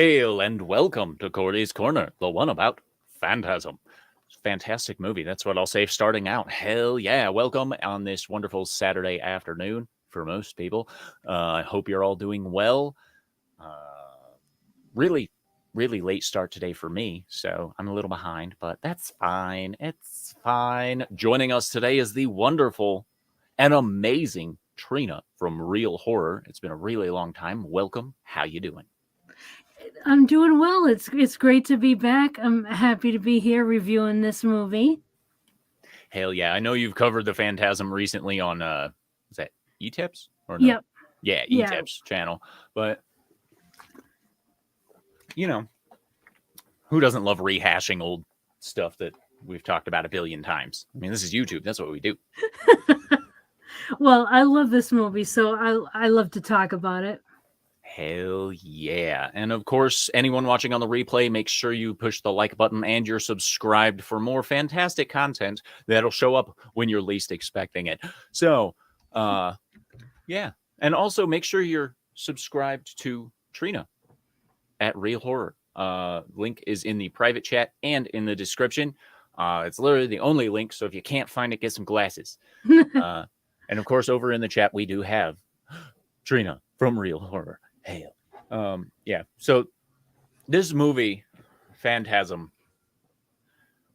Hail and welcome to Cory's Corner, the one about Phantasm. Fantastic movie. That's what I'll say starting out. Hell yeah. Welcome on this wonderful Saturday afternoon for most people. I hope you're all doing well. Really, really late start today for me, so I'm a little behind, but that's fine. It's fine. Joining us today is the wonderful and amazing Trina from Real Horror. It's been a really long time. Welcome. How you doing? I'm doing well. It's great to be back. I'm happy to be here reviewing this movie. Hell yeah. I know you've covered the Phantasm recently on is that E-Tips or no? Yep. Yeah, Yeah. E-Tips channel. But who doesn't love rehashing old stuff that we've talked about a billion times? I mean, this is YouTube. That's what we do. Well, I love this movie, so I love to talk about it. Hell yeah. And of course, anyone watching on the replay, make sure you push the like button and you're subscribed for more fantastic content that'll show up when you're least expecting it. So, yeah. And also make sure you're subscribed to Trina at Real Horror. Link is in the private chat and in the description. It's literally the only link, so if you can't find it, get some glasses. And of course, over in the chat, we do have Trina from Real Horror. Hail. Yeah. So this movie, Phantasm,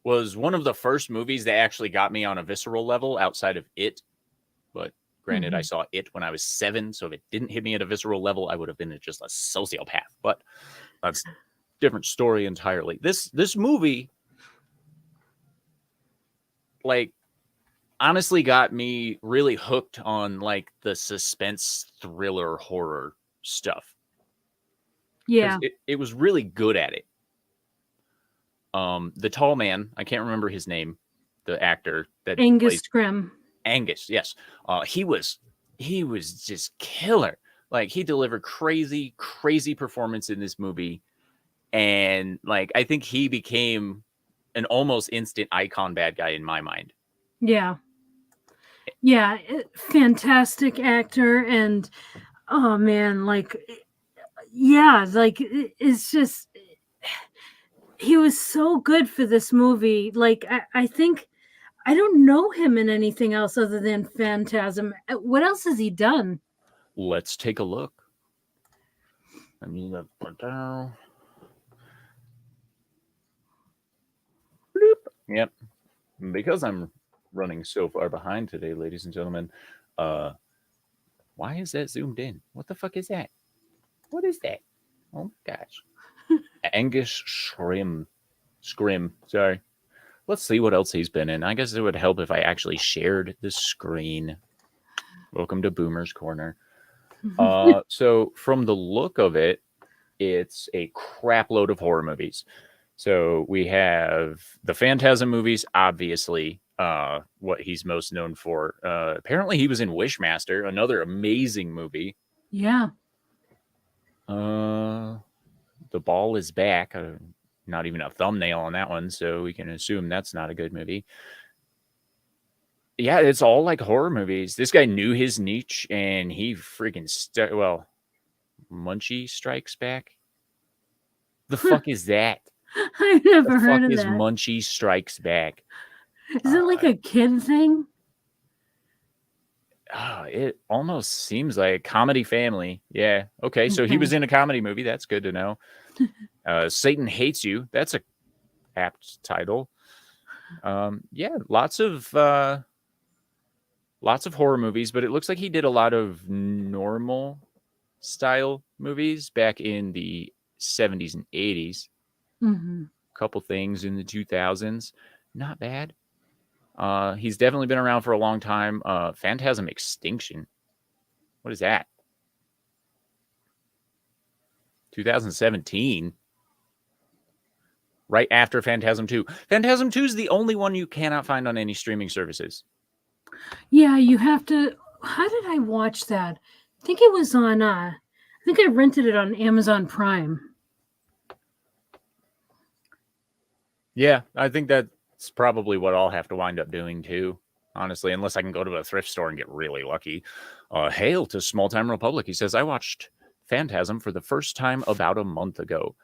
was one of the first movies that actually got me on a visceral level outside of It. But granted, I saw It when I was 7, so if it didn't hit me at a visceral level, I would have been just a sociopath. But that's a different story entirely. This movie, like, honestly got me really hooked on like the suspense thriller horror stuff. Yeah. It was really good at it. The tall man, I can't remember his name, the actor that Angus Scrimm. Angus, yes. He was just killer. Like, he delivered crazy performance in this movie. And like, I think he became an almost instant icon bad guy in my mind. Yeah. Yeah, fantastic actor, and oh man, like, yeah, like it's just he was so good for this movie. Like, I think I don't know him in anything else other than Phantasm. What else has he done? Let's take a look. I mean, that down. Yep. Because I'm running so far behind today, ladies and gentlemen, why is that zoomed in? What the fuck is that? What is that? Oh my gosh. Angus Scrim. Sorry. Let's see what else he's been in. I guess it would help if I actually shared the screen. Welcome to Boomer's Corner. So from the look of it, it's a crap load of horror movies. So we have the Phantasm movies, obviously, what he's most known for. Apparently he was in Wishmaster, another amazing movie. Yeah. The Ball is Back. Not even a thumbnail on that one, so we can assume that's not a good movie. Yeah, it's all like horror movies. This guy knew his niche, and he freaking Munchie Strikes Back? The fuck is that? I've never heard of is that. Munchie Strikes Back? Is it like a kid thing? It almost seems like Comedy Family. Yeah. Okay. So he was in a comedy movie. That's good to know. Satan Hates You. That's a apt title. Yeah. Lots of horror movies, but it looks like he did a lot of normal style movies back in the 70s and 80s. Couple things in the 2000s. Not bad. He's definitely been around for a long time. Phantasm Extinction. What is that? 2017. Right after Phantasm 2. Phantasm 2 is the only one you cannot find on any streaming services. Yeah, you have to. How did I watch that? I think it was on. I think I rented it on Amazon Prime. Yeah, I think that's probably what I'll have to wind up doing too, honestly, unless I can go to a thrift store and get really lucky. Hail to Small Time Republic. He says, I watched Phantasm for the first time about a month ago.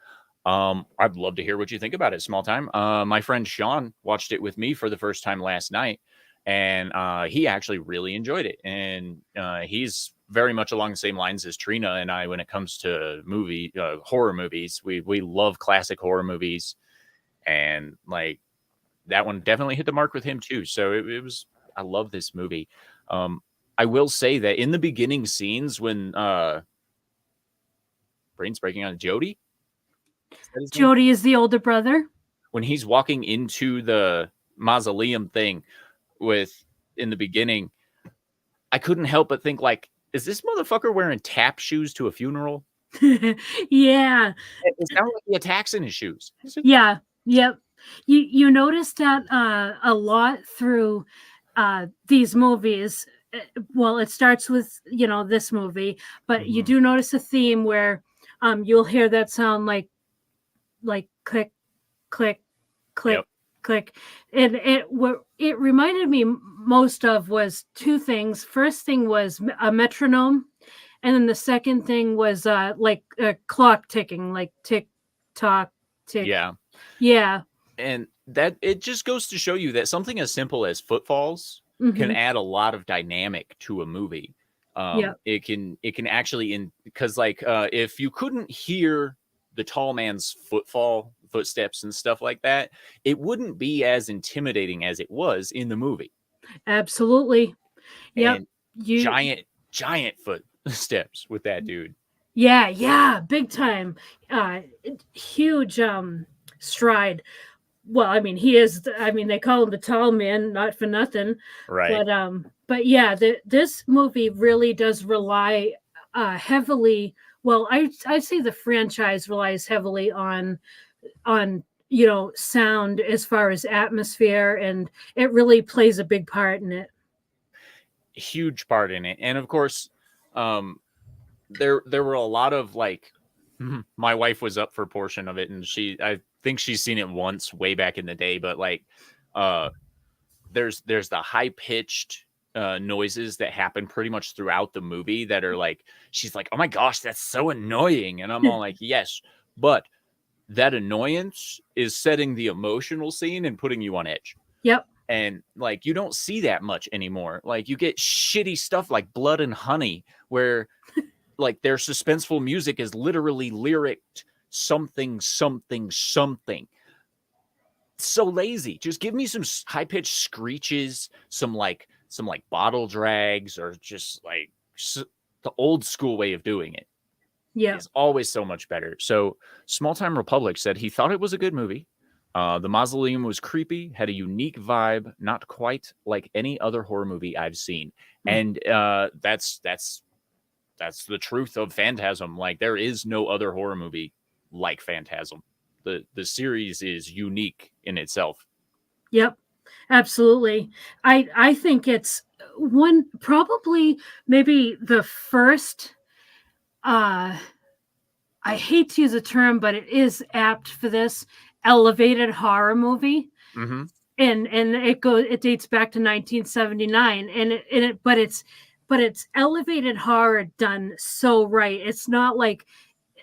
I'd love to hear what you think about it, Small Time. My friend Sean watched it with me for the first time last night, and he actually really enjoyed it. And he's very much along the same lines as Trina and I when it comes to horror movies. We love classic horror movies, and like that one definitely hit the mark with him too. So it was. I love this movie. I will say that in the beginning scenes when brain's breaking on Jody. Is that his name? Jody is the older brother. When he's walking into the mausoleum thing in the beginning, I couldn't help but think like, is this motherfucker wearing tap shoes to a funeral? Yeah. It sounded like he had tacks in his shoes. Yeah. Yep. You notice that a lot through these movies. Well, it starts with this movie, but you do notice a theme where you'll hear that sound like click, click, click, Yep. click, and what it reminded me most of was two things. First thing was a metronome, and then the second thing was like a clock ticking, like tick tock tick. Yeah. And that it just goes to show you that something as simple as footfalls can add a lot of dynamic to a movie. It can actually because like if you couldn't hear the tall man's footsteps and stuff like that, it wouldn't be as intimidating as it was in the movie. Absolutely. Yep. And giant footsteps with that dude. Yeah, big time. Huge stride. Well, I mean, he is. They call him the tall man, not for nothing. Right. But yeah, this movie really does rely heavily. Well, I say the franchise relies heavily on sound as far as atmosphere, and it really plays a big part in it. Huge part in it, and of course, there were a lot of like. My wife was up for a portion of it, and I think she's seen it once way back in the day, but like there's the high pitched noises that happen pretty much throughout the movie that are like, she's like, oh my gosh, that's so annoying, and I'm all like, yes, but that annoyance is setting the emotional scene and putting you on edge. Yep. And like you don't see that much anymore. Like you get shitty stuff like Blood and Honey where like their suspenseful music is literally lyricked something. So lazy. Just give me some high-pitched screeches, some bottle drags, or just like the old school way of doing it. Yeah, is always so much better. So Small Time Republic said he thought it was a good movie. The mausoleum was creepy, had a unique vibe, not quite like any other horror movie I've seen. And that's the truth of Phantasm. Like there is no other horror movie like Phantasm. The series is unique in itself. Yep, absolutely. I think it's probably maybe the first. I hate to use a term, but it is apt for this elevated horror movie. Mm-hmm. And it dates back to 1979, but it's elevated horror done so right. It's not like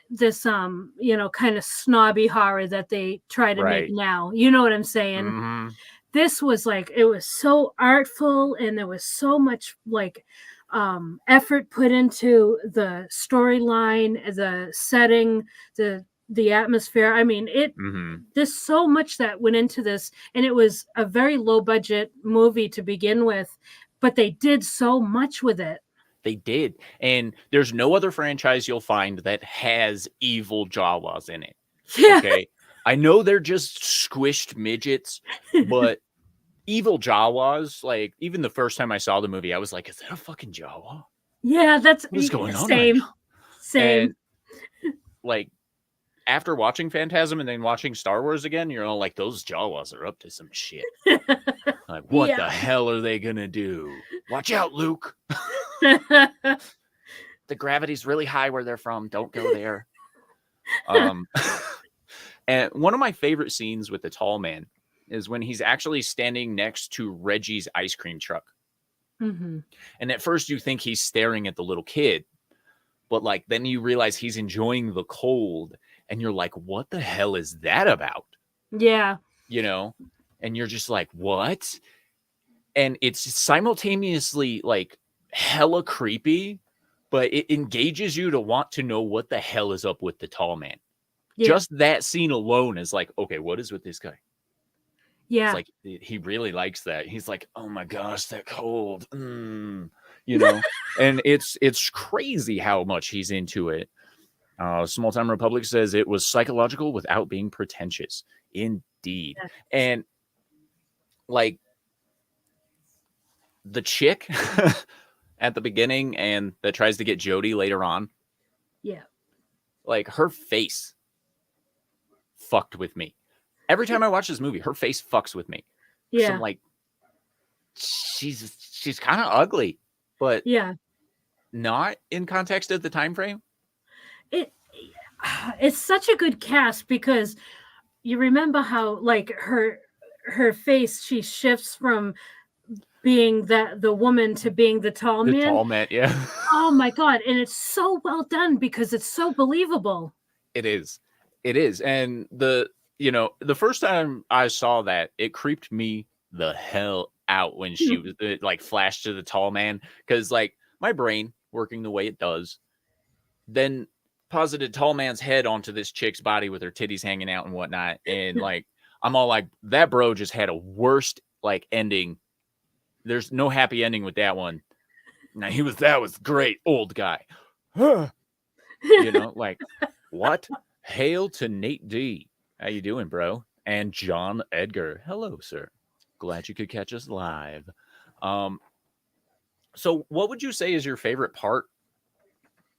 this kind of snobby horror that they try to make now. You know what I'm saying? Mm-hmm. This was like, it was so artful, and there was so much like effort put into the storyline, the setting, the atmosphere. I mean, there's so much that went into this, and it was a very low budget movie to begin with, but they did so much with it. They did. And there's no other franchise you'll find that has evil Jawas in it. Yeah. Okay. I know they're just squished midgets, but evil Jawas, like even the first time I saw the movie, I was like, is that a fucking Jawa? Yeah, that's what's going on same. Right now? Same. And like after watching Phantasm and then watching Star Wars again, you're all like, those Jawas are up to some shit. Like, what the hell are they gonna do? Watch out, Luke. The gravity's really high where they're from. Don't go there. And one of my favorite scenes with the tall man is when he's actually standing next to Reggie's ice cream truck. Mm-hmm. And at first you think he's staring at the little kid, but like then you realize he's enjoying the cold, and you're like, what the hell is that about? Yeah. You know, and you're just like, what? And it's simultaneously like hella creepy, but it engages you to want to know what the hell is up with the tall man. Yeah. Just that scene alone is like, okay, what is with this guy? It's Yeah. like he really likes that. He's like, oh my gosh, that cold, you know. And it's crazy how much he's into it. Small Time Republic says it was psychological without being pretentious. Indeed, and like the chick at the beginning and that tries to get Jodie later on, Yeah. like her face fucked with me. Every time I watch this movie, her face fucks with me. So I'm Yeah. like, she's kind of ugly, but Yeah. not in context of the time frame. It it's such a good cast because you remember how like her face, she shifts from being the woman to being the tall The man. tall man, yeah. Oh my god, and it's so well done because it's so believable. It is. It is. And the first time I saw that, it creeped me the hell out when she was like flashed to the tall man. Cause like my brain working the way it does, then posited tall man's head onto this chick's body with her titties hanging out and whatnot. And like, I'm all like, that bro just had a worst like ending. There's no happy ending with that one. Now that was great, old guy. Like what? Hail to Nate D. How you doing, bro? And John Edgar. Hello, sir. Glad you could catch us live. Um, so what would you say is your favorite part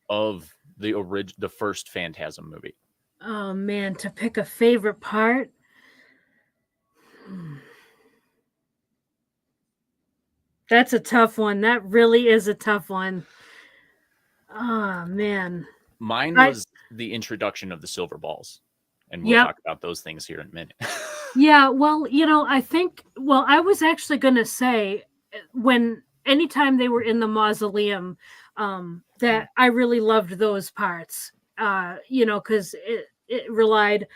of the first Phantasm movie? Oh man, to pick a favorite part. That's a tough one. That really is a tough one. Oh man. Mine I was the introduction of the silver balls, and we'll Yep. talk about those things here in a minute. Yeah, well, I think I was actually going to say when anytime they were in the mausoleum that I really loved those parts. Cuz it relied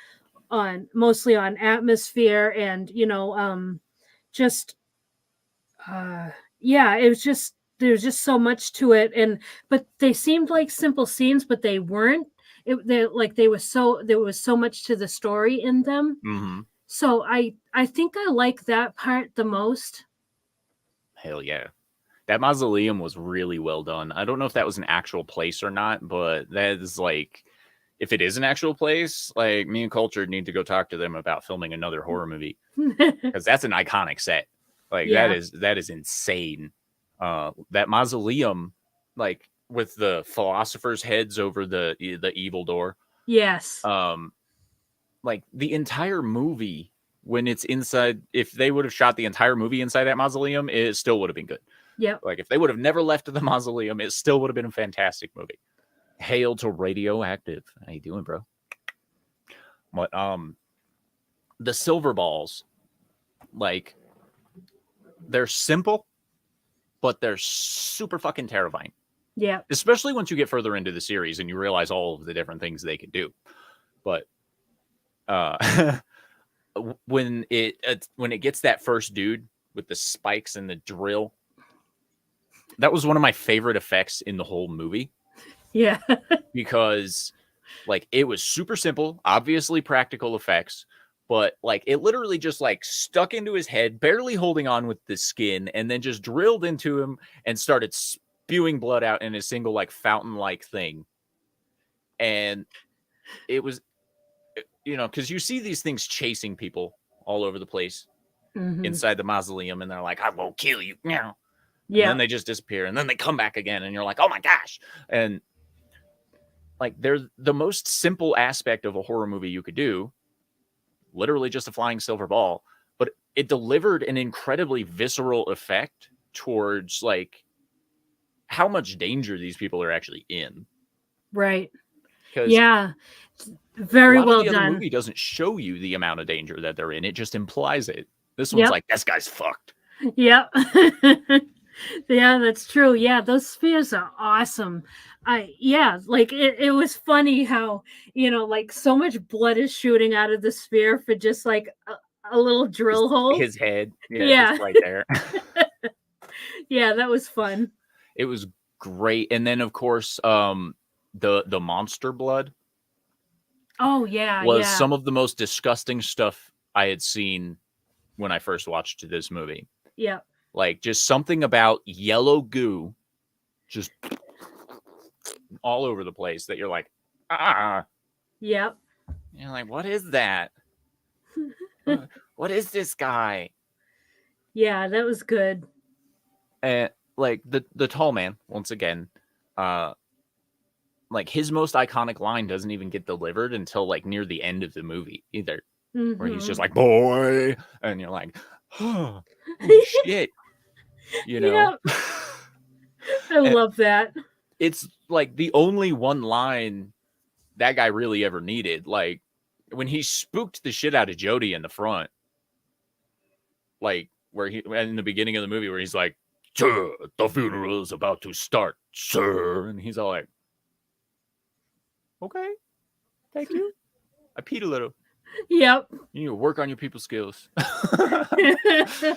on mostly on atmosphere and just yeah, it was just there's just so much to it, and but they seemed like simple scenes, but they weren't. They were so there was so much to the story in them. Mm-hmm. So I think I like that part the most. Hell yeah. That mausoleum was really well done. I don't know if that was an actual place or not, but that is like, if it is an actual place, like me and Culture need to go talk to them about filming another horror movie because that's an iconic set. Like Yeah. that is insane. That mausoleum, like with the philosophers' heads over the evil door. Yes. Like the entire movie when it's inside. If they would have shot the entire movie inside that mausoleum, it still would have been good. Yep. Like if they would have never left the mausoleum, it still would have been a fantastic movie. Hail to Radioactive. How you doing, bro? But the silver balls, like they're simple, but they're super fucking terrifying. Yeah. Especially once you get further into the series and you realize all of the different things they can do. But when it gets that first dude with the spikes and the drill, that was one of my favorite effects in the whole movie. Yeah. Because like it was super simple, obviously practical effects, but like it literally just like stuck into his head, barely holding on with the skin, and then just drilled into him and started spewing blood out in a single like fountain like thing. And it was, because you see these things chasing people all over the place inside the mausoleum, and they're like, I won't kill you now. And then they just disappear, and then they come back again, and you're like, oh my gosh. And like they're the most simple aspect of a horror movie you could do, literally just a flying silver ball, but it delivered an incredibly visceral effect towards like how much danger these people are actually in. Right. Because Yeah. a Very lot of well the other done. movie doesn't show you the amount of danger that they're in. It just implies it. This one's Yep. like, this guy's fucked. Yep. Yeah, that's true. Yeah, those spheres are awesome. Like it was funny how, like so much blood is shooting out of the sphere for just like a little Just drill hole. his head. Yeah, just Yeah. right there. Yeah, that was fun. It was great. And then of course, the monster blood Oh yeah, was yeah. some of the most disgusting stuff I had seen when I first watched this movie. Yeah. Like just something about yellow goo just all over the place that you're like, ah. Yep. You're like, what is that? What is this guy? Yeah, that was good. And like the tall man, once again, uh like his most iconic line doesn't even get delivered until like near the end of the movie either. Where he's just Mhm. like, boy, and you're like, oh, holy shit, you know? Yep. I And love that. it's like the only one line that guy really ever needed. Like when he spooked the shit out of Jody in the front, like where he in the beginning of the movie where he's like, sir, the funeral is about to start, sir. And he's all like, okay, thank you. I peed a little. Yep. You need to work on your people skills.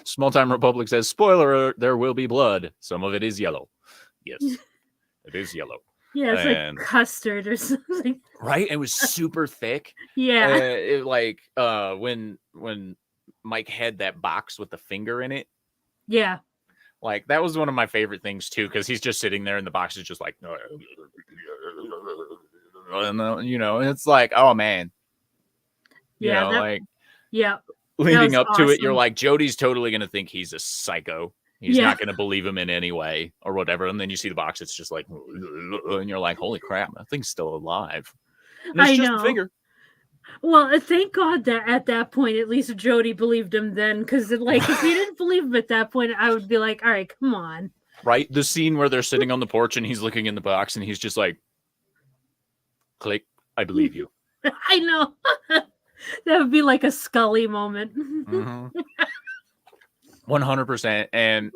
Small Time Republic says, spoiler alert, there will be blood. Some of it is yellow. Yes, it is yellow. Yeah, it's like And custard or something. right, it was super thick. Yeah. When Mike had that box with the finger in it, Yeah. like that was one of my favorite things too, because he's just sitting there and the box is just like, and it's like, oh man, Yeah, like yeah. That leading was up to it, you're awesome. like, Jody's totally gonna think he's a psycho. He's Yeah. not gonna believe him in any way or whatever. And then you see the box, it's just like, and you're like, holy crap, that thing's still alive. And it's I just a know. finger. Well, thank God that at that point, at least Jody believed him then, because like if he didn't believe him at that point, I would be like, all right, come on. Right? The scene where they're sitting on the porch and he's looking in the box and he's just like, click, I believe you. I know. That would be like a Scully moment. 100%. And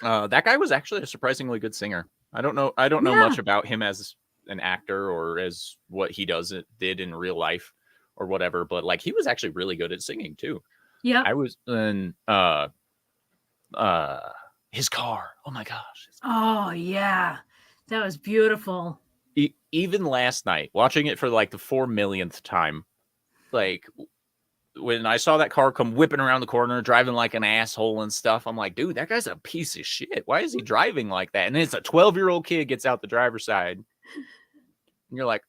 that guy was actually a surprisingly good singer. I don't know Yeah. much about him as an actor or as what he did in real life or whatever, but like he was actually really good at singing too. Yep. I was in his car. Oh my gosh. Oh yeah. That was beautiful. Even last night, watching it for like the 4 millionth time, like when I saw that car come whipping around the corner, driving like an asshole and stuff, I'm like, dude, that guy's a piece of shit. Why is he driving like that? And it's a 12-year-old kid gets out the driver's side. And you're like,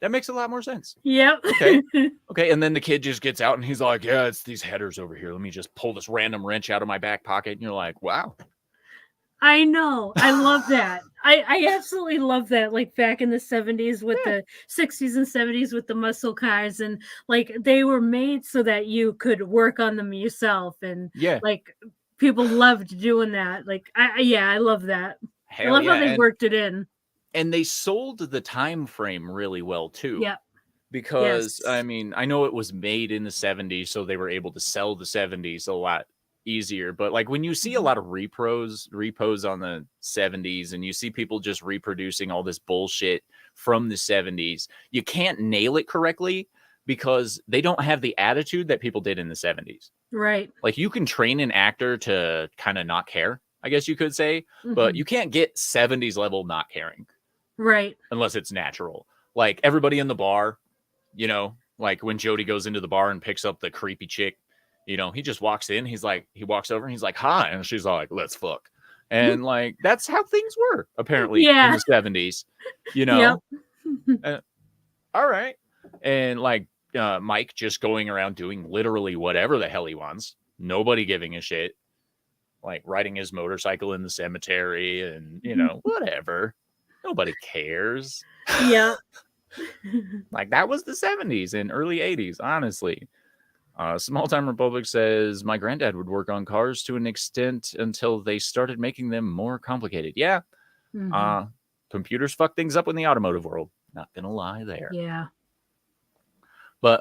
that makes a lot more sense. Yep. Okay. Okay. And then the kid just gets out and he's like, yeah, it's these headers over here. Let me just pull this random wrench out of my back pocket. And you're like, wow. I know. I love that. I absolutely love that. Like back in the 70s with the 60s and 70s with the muscle cars, and like they were made so that you could work on them yourself, and Yeah. like people loved doing that. Like I love that. I Hell love yeah. how they worked it in. And they sold the time frame really well too. Yeah. Because Yes. I mean, I know it was made in the 70s, so they were able to sell the 70s a lot easier. But like when you see a lot of repos on the 70s, and you see people just reproducing all this bullshit from the 70s, you can't nail it correctly because they don't have the attitude that people did in the 70s. Right. Like you can train an actor to kind of not care, I guess you could say, but you can't get 70s level not caring. Right. Unless it's natural. Like everybody in the bar, like when Jody goes into the bar and picks up the creepy chick, he just walks in. He walks over and he's like, hi. And she's like, let's fuck. And like, that's how things were apparently in the 70s, Yep. All right. And like Mike just going around doing literally whatever the hell he wants. Nobody giving a shit. Like riding his motorcycle in the cemetery and, whatever. Nobody cares. Yeah. Like that was the 70s and early 80s, honestly. Small Time Republic says my granddad would work on cars to an extent until they started making them more complicated. Yeah. Computers fuck things up in the automotive world. Not gonna lie there. Yeah. But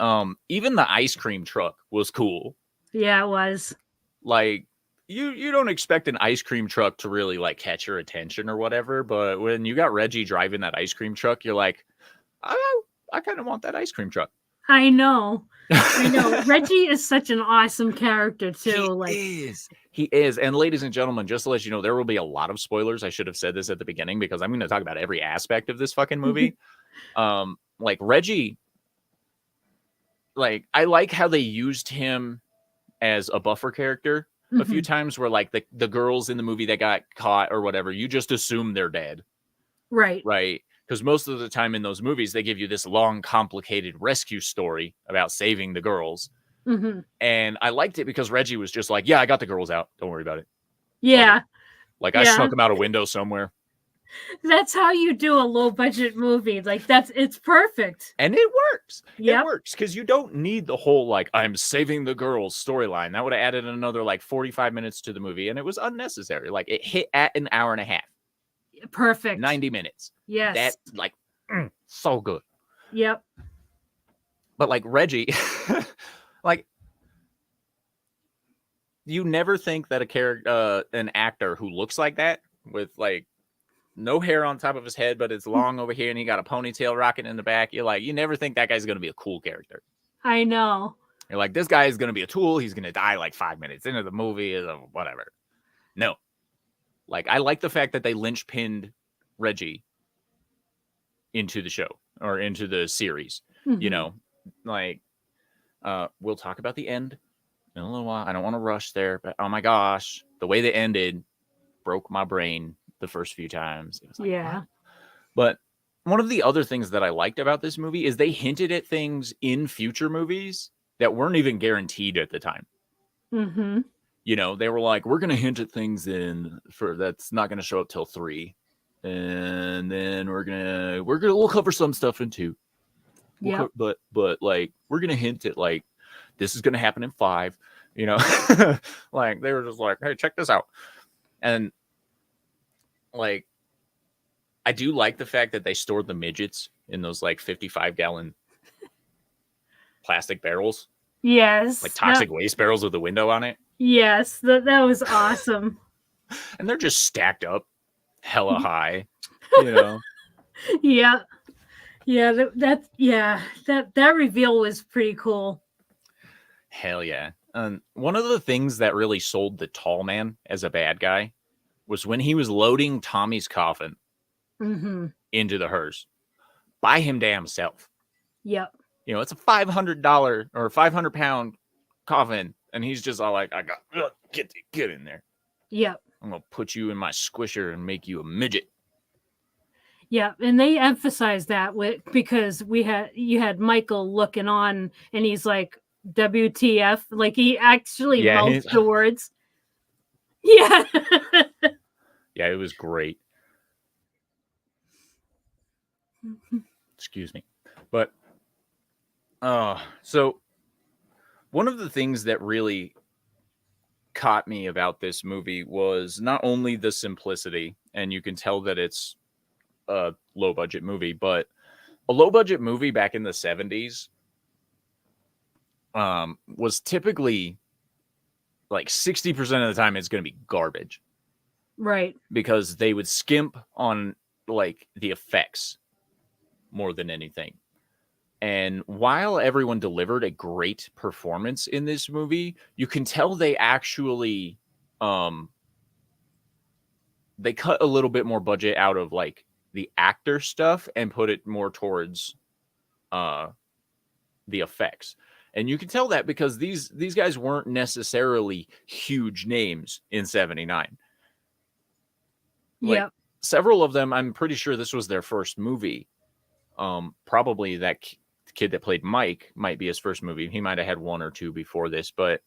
even the ice cream truck was cool. Yeah, it was. Like you don't expect an ice cream truck to really like catch your attention or whatever, but when you got Reggie driving that ice cream truck, you're like, I kind of want that ice cream truck. I know. Reggie is such an awesome character too. He is. And ladies and gentlemen, just to let you know, there will be a lot of spoilers. I should have said this at the beginning because I'm going to talk about every aspect of this fucking movie. Like Reggie, like I like how they used him as a buffer character a few times where like the girls in the movie that got caught or whatever, you just assume they're dead. Right. Right. Because most of the time in those movies, they give you this long, complicated rescue story about saving the girls. And I liked it because Reggie was just like, yeah, I got the girls out. Don't worry about it. Yeah. Like I snuck them out a window somewhere. That's how you do a low budget movie. Like it's perfect. And it works. Yep. It works because you don't need the whole like I'm saving the girls storyline. That would have added another like 45 minutes to the movie, and it was unnecessary. Like it hit at an hour and a half. Perfect. 90 minutes. Yes. That's like so good. Yep. But like Reggie, like you never think that a character, an actor who looks like that with like no hair on top of his head, but it's long over here and he got a ponytail rocking in the back. You're like, you never think that guy's going to be a cool character. I know. You're like, this guy is going to be a tool. He's going to die like 5 minutes into the movie or whatever. No. Like, I like the fact that they linchpinned Reggie into the show or into the series. You know, like, we'll talk about the end in a little while. I don't want to rush there, but oh my gosh, the way they ended broke my brain the first few times. It was like, yeah. what? But one of the other things that I liked about this movie is they hinted at things in future movies that weren't even guaranteed at the time. You know, they were like, we're going to hint at things that's not going to show up till 3. And then we'll cover some stuff in 2. But like, we're going to hint at like, this is going to happen in 5, you know, like they were just like, hey, check this out. And like, I do like the fact that they stored the midgets in those like 55-gallon plastic barrels. Yes. Like toxic waste barrels with a window on it. Yes, that was awesome. And they're just stacked up hella high, you know. Yeah. Yeah, that reveal was pretty cool. Hell yeah. One of the things that really sold the tall man as a bad guy was when he was loading Tommy's coffin into the hearse by him damn self. Yep. You know, it's a $500 or 500-pound coffin, and he's just all like, get in there. Yep. I'm gonna put you in my squisher and make you a midget. Yeah, and they emphasized that because you had Michael looking on, and he's like, WTF? Like he actually mouthed the words. Yeah. Yeah, it was great. Excuse me. But so one of the things that really caught me about this movie was not only the simplicity, and you can tell that it's a low budget movie, but a low budget movie back in the 70s was typically like 60% of the time it's going to be garbage. Right. Because they would skimp on like the effects more than anything. And while everyone delivered a great performance in this movie, you can tell they actually they cut a little bit more budget out of like the actor stuff and put it more towards the effects. And you can tell that because these guys weren't necessarily huge names in 79. Like, several of them, I'm pretty sure this was their first movie. Probably that kid that played Mike might be his first movie. He might have had 1 or 2 before this, but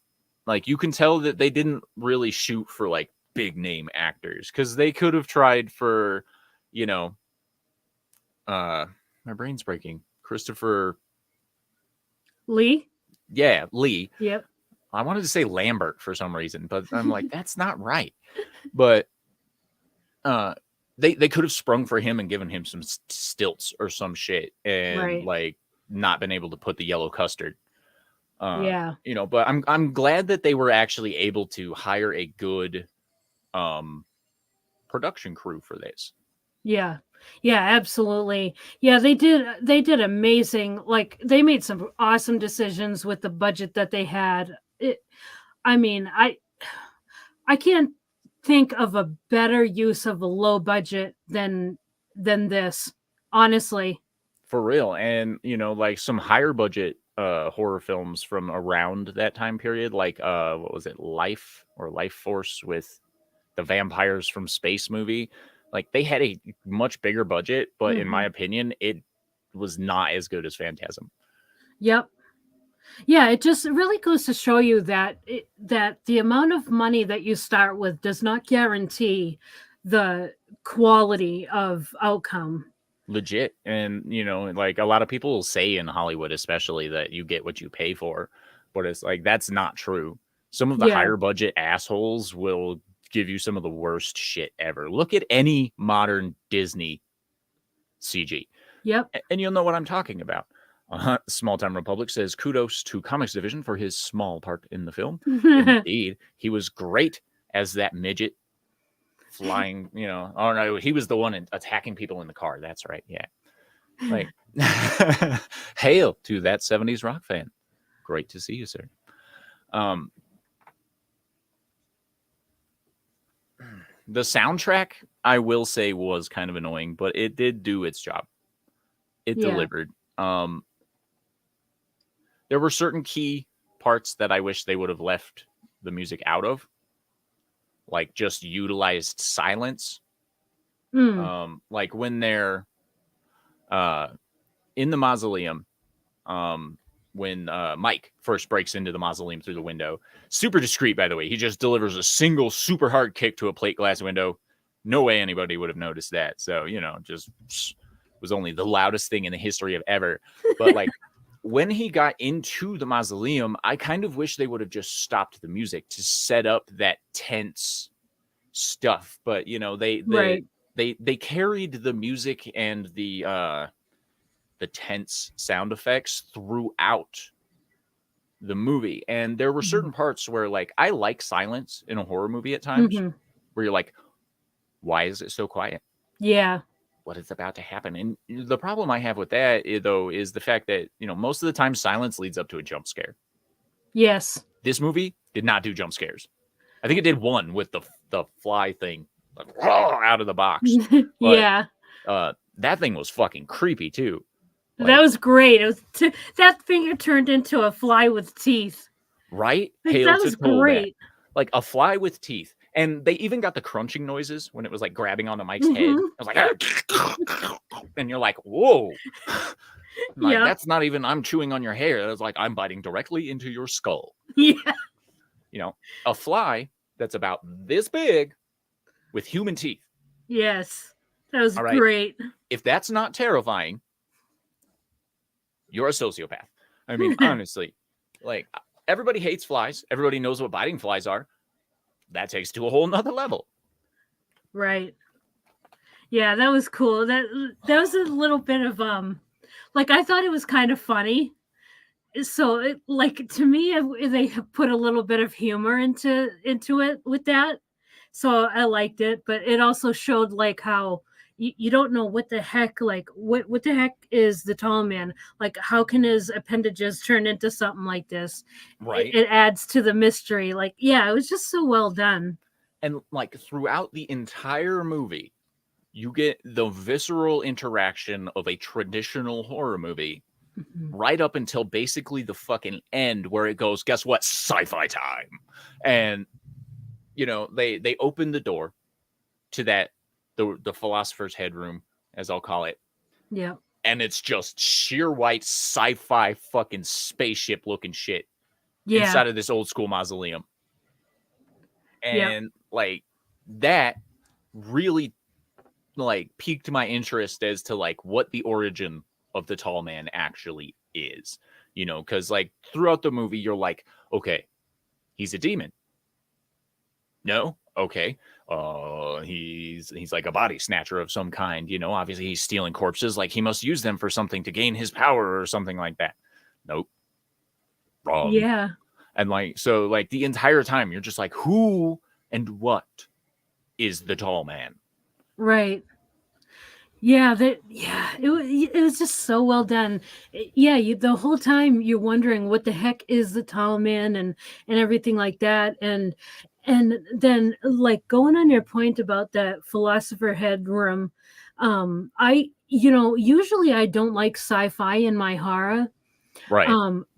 like you can tell that they didn't really shoot for like big name actors because they could have tried for, you know, my brain's breaking. Christopher Lee. Yeah, Lee. Yep. I wanted to say Lambert for some reason, but I'm like, that's not right. But they could have sprung for him and given him some stilts or some shit and like not been able to put the yellow custard. Yeah. But I'm glad that they were actually able to hire a good production crew for this. Yeah. Yeah, absolutely. Yeah, they did amazing. Like they made some awesome decisions with the budget that they had. I mean, I can't think of a better use of a low budget than this, honestly. For real. And like some higher budget horror films from around that time period, like what was it, Life Force, with the vampires from space movie. Like they had a much bigger budget, but in my Mhm. opinion it was not as good as Phantasm. Yep. Yeah, it just really goes to show you that the amount of money that you start with does not guarantee the quality of outcome. Legit. And like a lot of people will say in Hollywood especially that you get what you pay for, but it's like that's not true. Some of the Yeah. higher budget assholes will give you some of the worst shit ever. Look at any modern Disney CG Yep. and you'll know what I'm talking about. Small Time Republic says kudos to Comics Division for his small part in the film. Indeed, he was great as that midget flying. Oh no, he was the one attacking people in the car. That's right. Yeah, like hail to that '70s rock fan. Great to see you, sir. The soundtrack, I will say, was kind of annoying, but it did do its job. It Yeah. delivered. There were certain key parts that I wish they would have left the music out of, like just utilized silence. Like when they're in the mausoleum, when Mike first breaks into the mausoleum through the window. Super discreet, by the way. He just delivers a single super hard kick to a plate glass window. No way anybody would have noticed that. So, just was only the loudest thing in the history of ever. But like when he got into the mausoleum, I kind of wish they would have just stopped the music to set up that tense stuff. But Right. they carried the music and the tense sound effects throughout the movie. And there were certain parts where like I like silence in a horror movie at times where you're like, why is it so quiet? Yeah. What is about to happen? And the problem I have with that though is the fact that most of the time silence leads up to a jump scare. Yes. This movie did not do jump scares. I think it did one with the fly thing like, out of the box, but Yeah. that thing was fucking creepy too. That was great. It was that finger turned into a fly with teeth. Right? Like, Hail that to was T.A.L that. great. Like a fly with teeth. And they even got the crunching noises when it was like grabbing onto Mike's head. I was like, and you're like, whoa. Like, Yeah. that's not even I'm chewing on your hair. It's like I'm biting directly into your skull. Yeah. A fly that's about this big with human teeth. Yes. That was All right. great. If that's not terrifying, you're a sociopath. I mean, honestly, like everybody hates flies. Everybody knows what biting flies are. That takes to a whole nother level. Right. Yeah, that was cool. That was a little bit of like I thought it was kind of funny. So like to me they put a little bit of humor into it with that. So I liked it, but it also showed like how you don't know what the heck, like what the heck is the tall man, like how can his appendages turn into something like this, right? It adds to the mystery. Like, yeah, it was just so well done. And like throughout the entire movie you get the visceral interaction of a traditional horror movie right up until basically the fucking end where it goes, guess what, sci-fi time. And they open the door to that the philosopher's headroom, as I'll call it. Yeah. And it's just sheer white sci-fi fucking spaceship looking shit inside of this old school mausoleum. And like that really like piqued my interest as to like what the origin of the tall man actually is, because like throughout the movie you're like, okay, he's a demon. No, okay, he's like a body snatcher of some kind, obviously he's stealing corpses, like he must use them for something to gain his power or something like that. Nope. Yeah. And like, so like the entire time you're just like, who and what is the tall man? Right. Yeah, it was just so well done. Yeah, the whole time you're wondering what the heck is the tall man and everything like that, and then like going on your point about that philosopher headroom, I usually I don't like sci-fi in my horror, Right.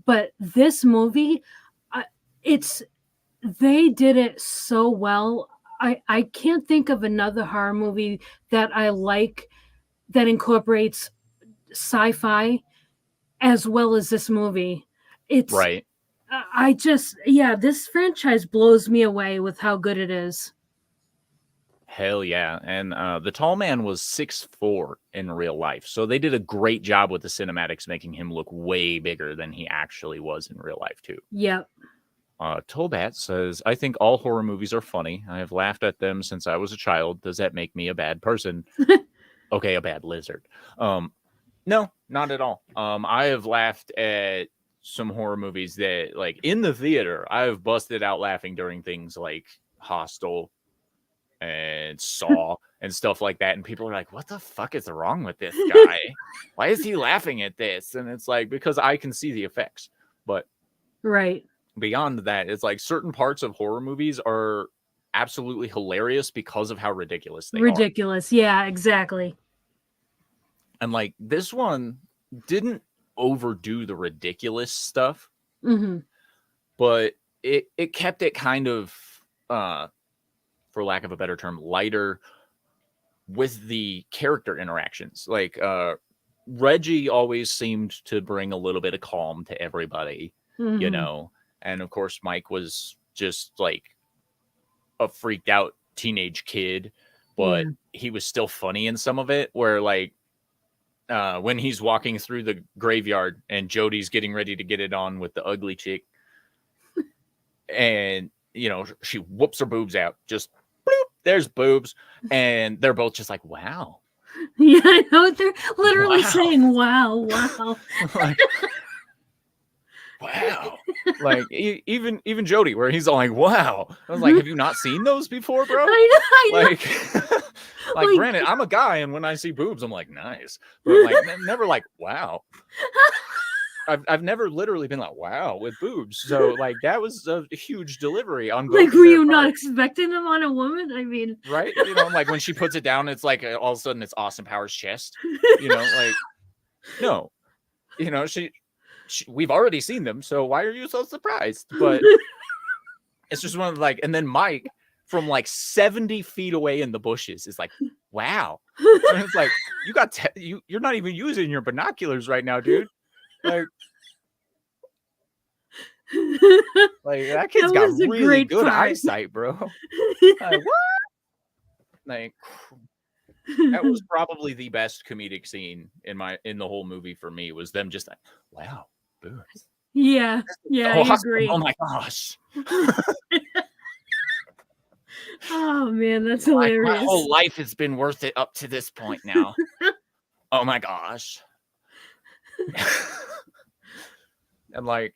but this movie, I, it's they did it so well. I can't think of another horror movie that I like that incorporates sci-fi as well as this movie. It's Right. I just yeah, this franchise blows me away with how good it is. Hell yeah. And the tall man was 6'4" in real life. So they did a great job with the cinematics, making him look way bigger than he actually was in real life, too. Yep. Tobat says, I think all horror movies are funny. I have laughed at them since I was a child. Does that make me a bad person? Okay, a bad lizard. No, not at all. I have laughed at some horror movies that, like, in the theater, I have busted out laughing during things like Hostel and Saw and stuff like that. And people are like, what the fuck is wrong with this guy? Why is he laughing at this? And it's like, because I can see the effects. But Right. beyond that, it's like certain parts of horror movies are absolutely hilarious because of how ridiculous they are. Ridiculous. Yeah, exactly. And like this one didn't overdo the ridiculous stuff, but it kept it kind of for lack of a better term, lighter with the character interactions. Like Reggie always seemed to bring a little bit of calm to everybody, you know. And of course Mike was just like a freaked out teenage kid, but he was still funny in some of it, where like when he's walking through the graveyard and Jody's getting ready to get it on with the ugly chick, and you know she whoops her boobs out, just bloop, there's boobs, and they're both just like, wow. Yeah, I know, they're literally saying wow, wow. Like, wow. Like even Jody, where he's all like, wow. I was like, have you not seen those before, bro? I know. Like granted, I'm a guy, and when I see boobs, I'm like, nice, but like never like, wow. I've never literally been like, wow, with boobs. So like that was a huge delivery on both. Like, were you not expecting them on a woman? I mean, right? You know, like when she puts it down, it's like all of a sudden it's Austin Powers' chest. You know, like no, you know she we've already seen them, so why are you so surprised? But it's just one of like, and then Mike from like 70 feet away in the bushes is like, wow. And it's like, you got you're not even using your binoculars right now, dude. Like that kid's got really good eyesight, bro. Like, what? Like that was probably the best comedic scene in the whole movie for me, was them just like, wow, boobs. Yeah, I agree. Oh my gosh. Oh man, that's hilarious. My whole life has been worth it up to this point now. Oh my gosh. And like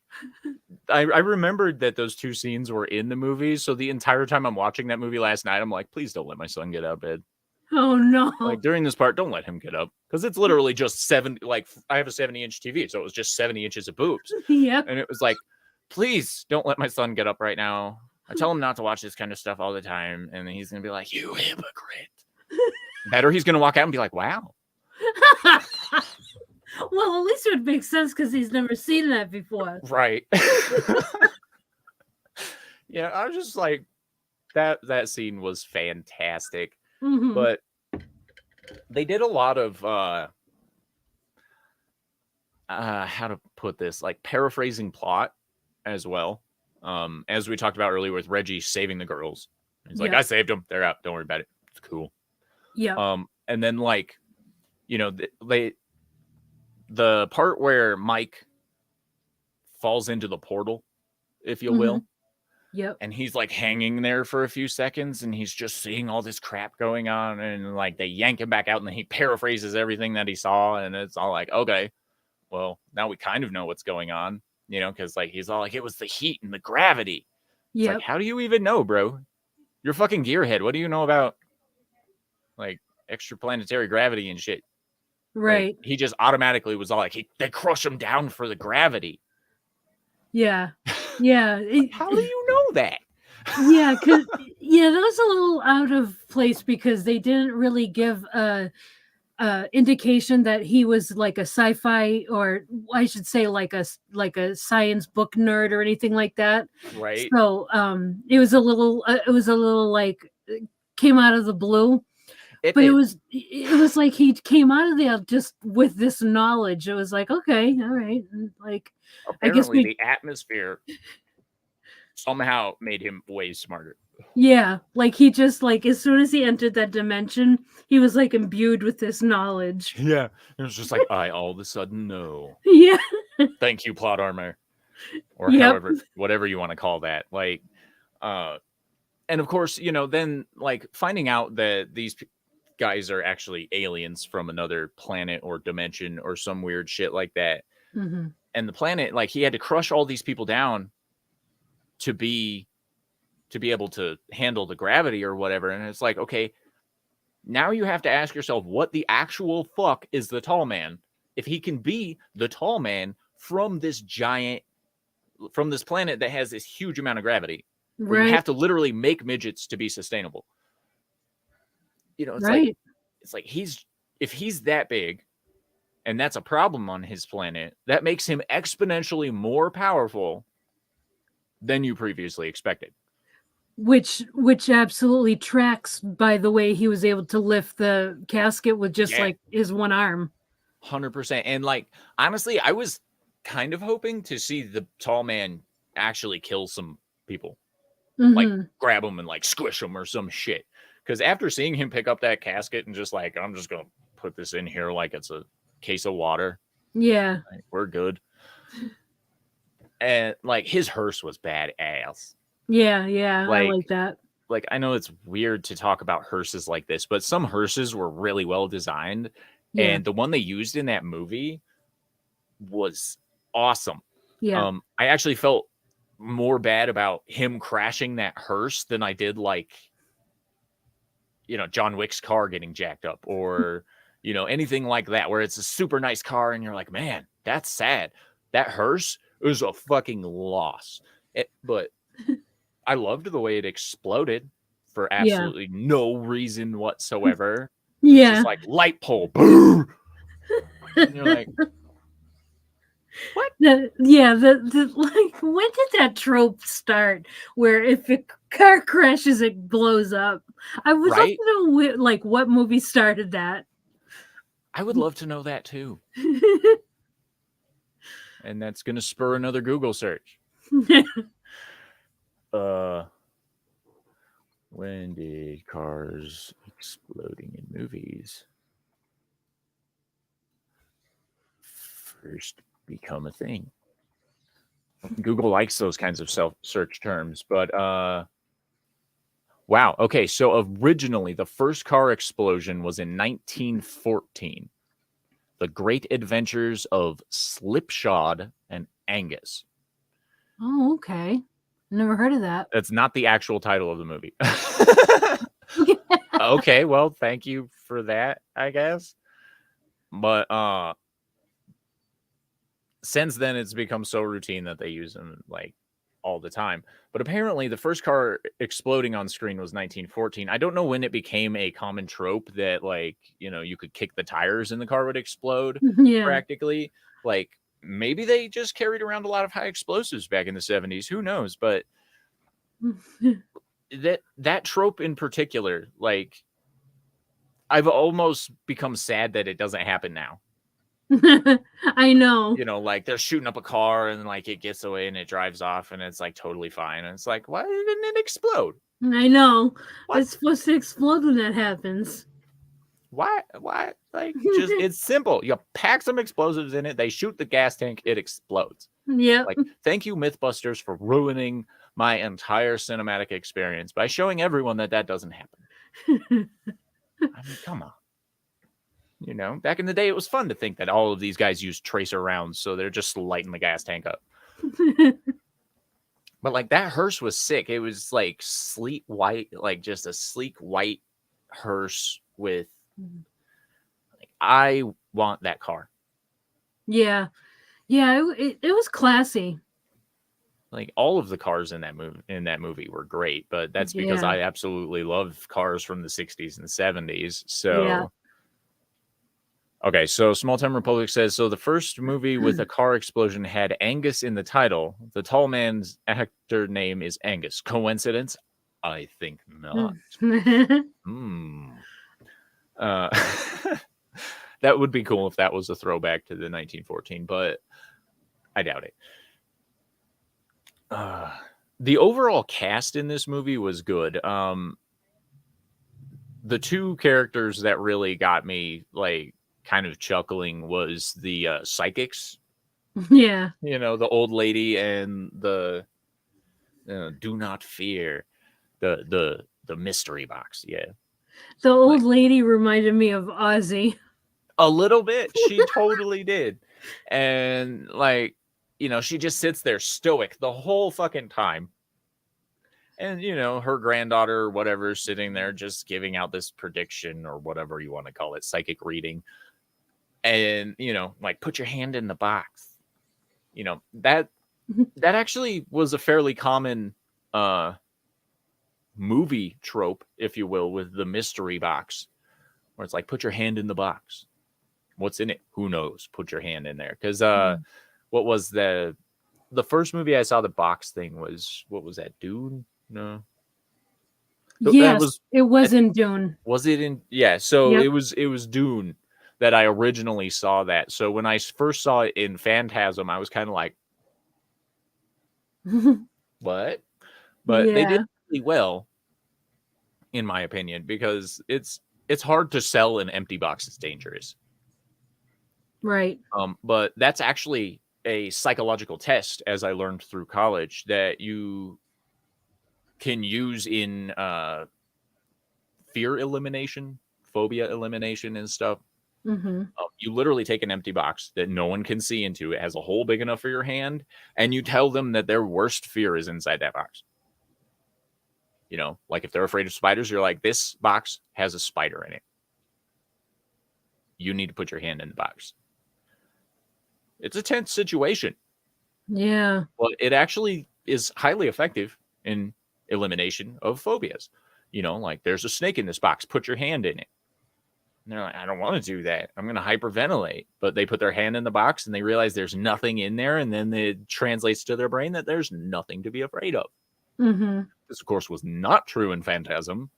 I remembered that those two scenes were in the movie, so the entire time I'm watching that movie last night, I'm like, please don't let my son get out of bed. Oh no. Like during this part, don't let him get up, because it's literally just like I have a 70-inch TV, so it was just 70 inches of boobs. Yep. And it was like, please don't let my son get up right now. I tell him not to watch this kind of stuff all the time, and then he's gonna be like, you hypocrite. Better he's gonna walk out and be like, wow. Well, at least it would make sense because he's never seen that before. Right. Yeah, I was just like, that scene was fantastic. But they did a lot of how to put this, like paraphrasing plot as well. As we talked about earlier with Reggie saving the girls. He's like, I saved them. They're out. Don't worry about it. It's cool. Yeah. And then like, you know, the part where Mike falls into the portal, if you will. Yep. And he's like hanging there for a few seconds, and he's just seeing all this crap going on, and like they yank him back out, and then he paraphrases everything that he saw, and it's all like, okay, well, now we kind of know what's going on. you know, because like he's all like, it was the heat and the gravity. It's like, Yep. how do you even know, bro? You're fucking gearhead. What do you know about like extraplanetary gravity and shit? Like Right. he just automatically was all like, they crush him down for the gravity. Yeah. Yeah. Like, how do you know that? Yeah, cause yeah, that was a little out of place because they didn't really give a indication that he was like a sci-fi, or I should say like a science book nerd or anything like that. Right? So it was a little like came out of the blue, It but did. it was like he came out of there just with this knowledge. It was like, okay, all right, and like I guess Apparently, we the atmosphere somehow made him way smarter. yeah, like he just like as soon as he entered that dimension, he was like imbued with this knowledge. Yeah. It was just like, I all of a sudden know. Yeah. Thank you, plot armor. Or Yep. however, whatever you want to call that. Like, and of course, you know, then like finding out that these guys are actually aliens from another planet or dimension or some weird shit like that. Mhm. And the planet, like, he had to crush all these people down to be able to handle the gravity or whatever. And it's like, okay, now you have to ask yourself, what the actual fuck is the tall man? If he can be the tall man from this planet that has this huge amount of gravity, where you Right. have to literally make midgets to be sustainable. You know, Right. it's like if he's that big and that's a problem on his planet, that makes him exponentially more powerful than you previously expected. Which absolutely tracks by the way he was able to lift the casket with just Yeah, like his one arm. 100%. And like, honestly, I was kind of hoping to see the tall man actually kill some people, like Mhm. grab them and like squish them or some shit. Because after seeing him pick up that casket and just like, I'm just going to put this in here like it's a case of water, Yeah. like, we're good. And like his hearse was badass. Yeah, yeah, I Like, like that. I know it's weird to talk about hearses like this, but some hearses were really well designed. Yeah. And the one they used in that movie was awesome. Yeah. I actually felt more bad about him crashing that hearse than I did like, you know, John Wick's car getting jacked up or, you know, anything like that, where it's a super nice car and you're like, man, that's sad. That hearse is a fucking loss. But I loved the way it exploded for Yeah. absolutely no reason whatsoever. It's just Yeah. like light pole, boom. And you're like, what? The like when did that trope start where if a car crashes it blows up? I would love Right? to know like what movie started that. I would love to know that too. And that's going to spur another Google search. When did cars exploding in movies first become a thing? Google likes those kinds of self search terms, but wow. Okay, so originally the first car explosion was in 1914. The Great Adventures of Slipshod and Angus. Oh, okay. Never heard of that. That's not the actual title of the movie. Okay, well, thank you for that, I guess. But since then it's become so routine that they use them like all the time. But apparently the first car exploding on screen was 1914. I don't know when it became a common trope that like, you know, you could kick the tires and the car would explode Yeah. practically. Like maybe they just carried around a lot of high explosives back in the 70s, who knows, but that trope in particular, like I've almost become sad that it doesn't happen now. I know. You know, like they're shooting up a car and like it gets away and it drives off and it's like totally fine. And it's like, why didn't it explode? I know. What? It's supposed to explode when that happens. Why? Like, just it's simple. You pack some explosives in it, they shoot the gas tank, it explodes. Yep. Like, thank you, Mythbusters, for ruining my entire cinematic experience by showing everyone that doesn't happen. I mean, come on. You know, back in the day, it was fun to think that all of these guys used tracer rounds, so they're just lighting the gas tank up. But like that hearse was sick. It was like sleek white, like just a sleek white hearse with. Like, I want that car. Yeah. Yeah, it was classy. Like all of the cars in that movie were great, but that's because Yeah. I absolutely love cars from the 60s and 70s. Yeah. So okay, so Small Town Republic says so the first movie with a car explosion had Angus in the title. The tall man's actor name is Angus. Coincidence? I think not. Hmm. Uh, that would be cool if that was a throwback to the 1914, but I doubt it. The overall cast in this movie was good. The two characters that really got me like kind of chuckling was the psychics. Yeah. You know, the old lady and the do not fear the mystery box. Yeah, The old like lady reminded me of Ozzy. a little bit. She totally did, and like she just sits there stoic the whole fucking time. And her granddaughter or whatever is sitting there just giving out this prediction or whatever you want to call it, psychic reading. And like put your hand in the box. That actually was a fairly common movie trope, if you will, with the mystery box, where it's like put your hand in the box. What's in it? Who knows? Put your hand in there. Because what was the first movie I saw the box thing was, what was that, Dune? No, that Yes, was it was in Dune. Was it in? Yeah, so Yep. it was Dune that I originally saw that. So when I first saw it in Phantasm, I was kind of like, what? But they did Yeah. really well, in my opinion, because it's hard to sell an empty box. It's dangerous. Right. But that's actually a psychological test, as I learned through college, that you can use in fear elimination, phobia elimination, and stuff. Mhm. You literally take an empty box that no one can see into. It has a hole big enough for your hand, and you tell them that their worst fear is inside that box. Like if they're afraid of spiders, you're like, this box has a spider in it. You need to put your hand in the box. It's a tense situation, Yeah. but it actually is highly effective in elimination of phobias. Like there's a snake in this box, put your hand in it. And they're like, I don't want to do that. I'm going to hyperventilate. But they put their hand in the box and they realize there's nothing in there. And then it translates to their brain that there's nothing to be afraid of. Mhm. This, of course, was not true in Phantasm.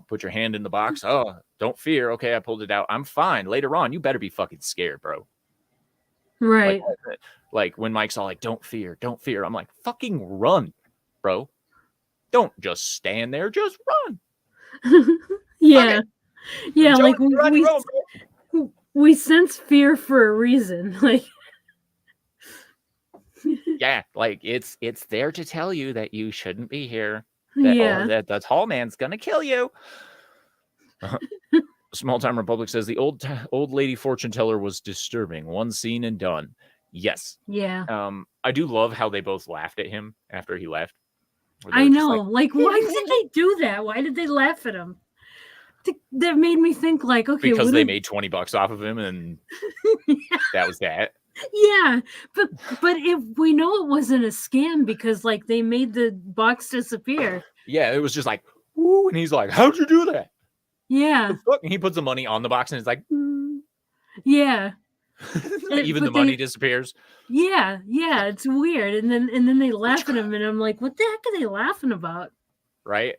Put your hand in the box. Oh, don't fear. Okay, I pulled it out. I'm fine. Later on, you better be fucking scared, bro. Like, Right. like when Mike's all like, don't fear, don't fear. I'm like, fucking run, bro. Don't just stand there. Just run. Yeah. Yeah, Joe, like you're on your own, bro. we sense fear for a reason. Like Yeah, like it's there to tell you that you shouldn't be here. yeah. That the tall man's gonna kill you. Small Time Republic says the old lady fortune teller was disturbing. One scene and done. Yes. Yeah. I do love how they both laughed at him after he left. I know. Like why did they do that? Why did they laugh at him? That made me think like, okay, because they made $20 off of him and that was that. Yeah, but if we know it wasn't a scam because like they made the box disappear. Yeah, it was just like, ooh, and he's like, how'd you do that? Yeah. And he puts the money on the box and it's like, yeah. Even the money disappears. Yeah, it's weird. And then they laugh at him and I'm like, what the heck are they laughing about? Right?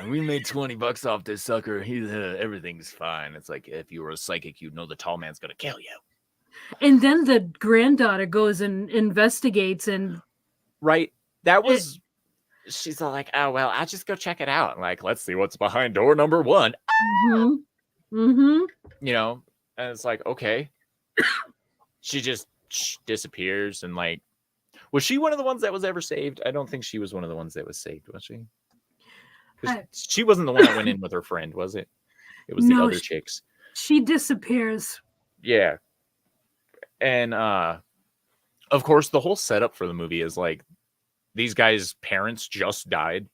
We made $20 off this sucker. He's everything's fine. It's like if you were a psychic, you'd know the tall man's gonna kill you. And then the granddaughter goes and investigates and right. That was she's all like, oh well, I'll just go check it out. Like, let's see what's behind door number 1. Mm-hmm. And it's like, okay. She just disappears and like, was she one of the ones that was ever saved? I don't think she was one of the ones that was saved, was she? She wasn't the one that went in with her friend, was it? It was the other chicks. She disappears. Yeah. And Of course, the whole setup for the movie is like these guys' parents just died